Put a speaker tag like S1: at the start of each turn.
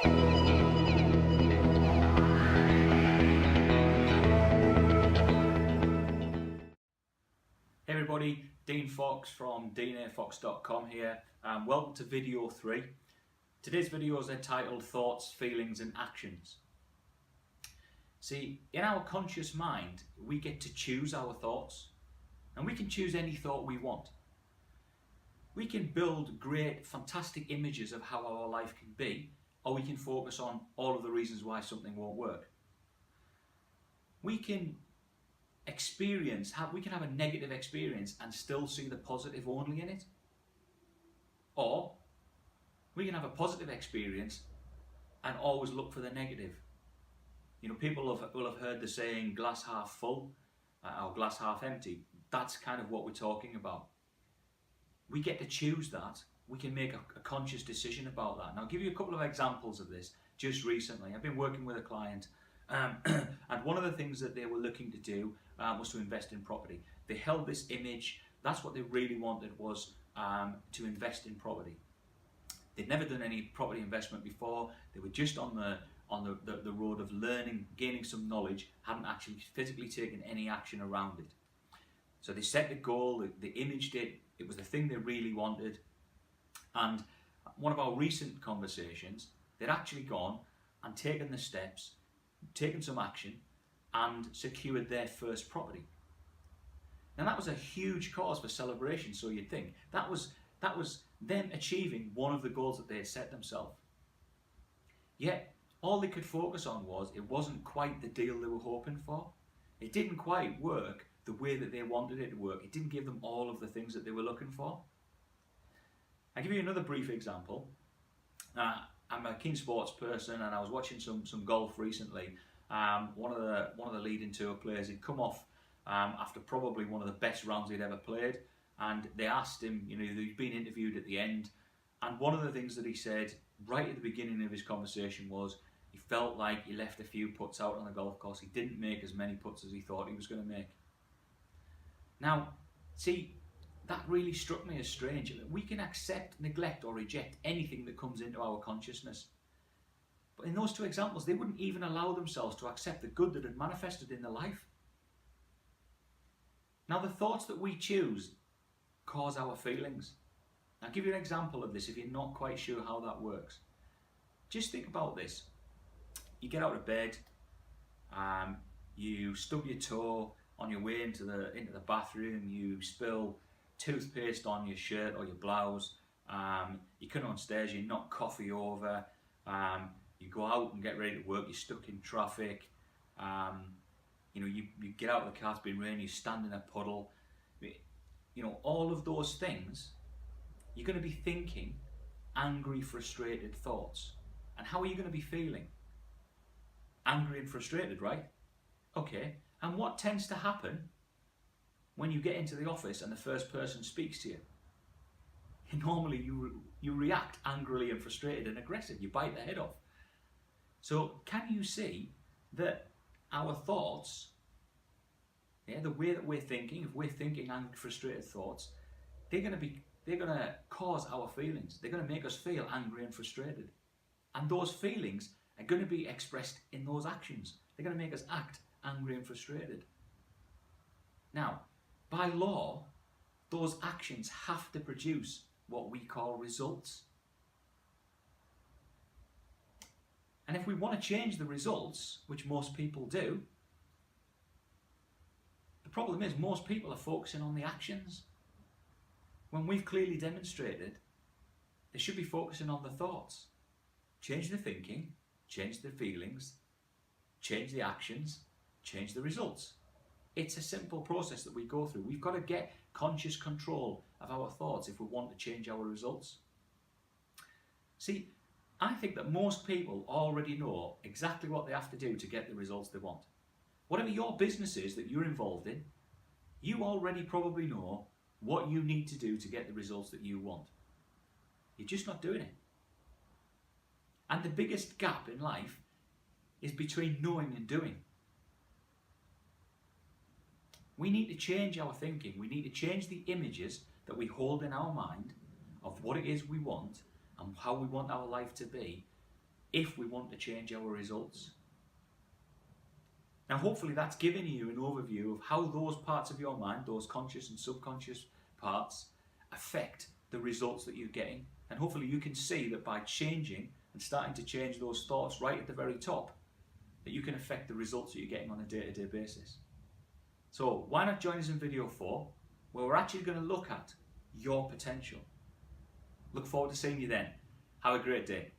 S1: Hey everybody, Dean Fox from deanafox.com here, and welcome to video 3. Today's video is entitled Thoughts, Feelings and Actions. See, in our conscious mind, we get to choose our thoughts, and we can choose any thought we want. We can build great, fantastic images of how our life can be, or we can focus on all of the reasons why something won't work. We can have a negative experience and still see the positive only in it, or we can have a positive experience and always look for the negative. You know, people will have heard the saying glass half full or glass half empty. That's kind of what we're talking about. We get to choose that. We can make a conscious decision about that. And I'll give you a couple of examples of this. Just recently, I've been working with a client and one of the things that they were looking to do was to invest in property. They held this image. That's what they really wanted, was to invest in property. They'd never done any property investment before. They were just on the road of learning, gaining some knowledge, hadn't actually physically taken any action around it. So they set the goal, they imaged it, it was the thing they really wanted. And one of our recent conversations, they'd actually gone and taken the steps, taken some action and secured their first property. Now that was a huge cause for celebration, so you'd think. That was them achieving one of the goals that they had set themselves. Yet all they could focus on was it wasn't quite the deal they were hoping for. It didn't quite work the way that they wanted it to work. It didn't give them all of the things that they were looking for. I'll give you another brief example. I'm a keen sports person, and I was watching some golf recently. One of the leading tour players, he'd come off after probably one of the best rounds he'd ever played, and they asked him, you know, he'd been interviewed at the end, and one of the things that he said right at the beginning of his conversation was he felt like he left a few putts out on the golf course. He didn't make as many putts as he thought he was going to make. Now, see, that really struck me as strange. We can accept, neglect or reject anything that comes into our consciousness. But in those two examples, they wouldn't even allow themselves to accept the good that had manifested in their life. Now, the thoughts that we choose cause our feelings. I'll give you an example of this if you're not quite sure how that works. Just think about this. You get out of bed, you stub your toe on your way into the bathroom, you spill toothpaste on your shirt or your blouse, you come on stairs, you knock coffee over, you go out and get ready to work, you're stuck in traffic, you know, you get out of the car, it's been raining, you stand in a puddle. You know, all of those things, you're going to be thinking angry, frustrated thoughts. And how are you going to be feeling? Angry and frustrated, right? Okay, and what tends to happen when you get into the office and the first person speaks to you? Normally you react angrily and frustrated and aggressive. You bite their head off. So can you see that our thoughts, the way that we're thinking, if we're thinking angry, frustrated thoughts, they're going to cause our feelings. They're going to make us feel angry and frustrated. And those feelings are going to be expressed in those actions. They're going to make us act angry and frustrated. Now, by law, those actions have to produce what we call results. And if we want to change the results, which most people do, the problem is most people are focusing on the actions. When we've clearly demonstrated, they should be focusing on the thoughts. Change the thinking, change the feelings, change the actions, change the results. It's a simple process that we go through. We've got to get conscious control of our thoughts if we want to change our results. See, I think that most people already know exactly what they have to do to get the results they want. Whatever your business is that you're involved in, you already probably know what you need to do to get the results that you want. You're just not doing it. And the biggest gap in life is between knowing and doing. We need to change our thinking. We need to change the images that we hold in our mind of what it is we want and how we want our life to be, if we want to change our results. Now, hopefully that's given you an overview of how those parts of your mind, those conscious and subconscious parts, affect the results that you're getting. And hopefully you can see that by changing and starting to change those thoughts right at the very top, that you can affect the results that you're getting on a day-to-day basis. So why not join us in video 4, where we're actually going to look at your potential. Look forward to seeing you then. Have a great day.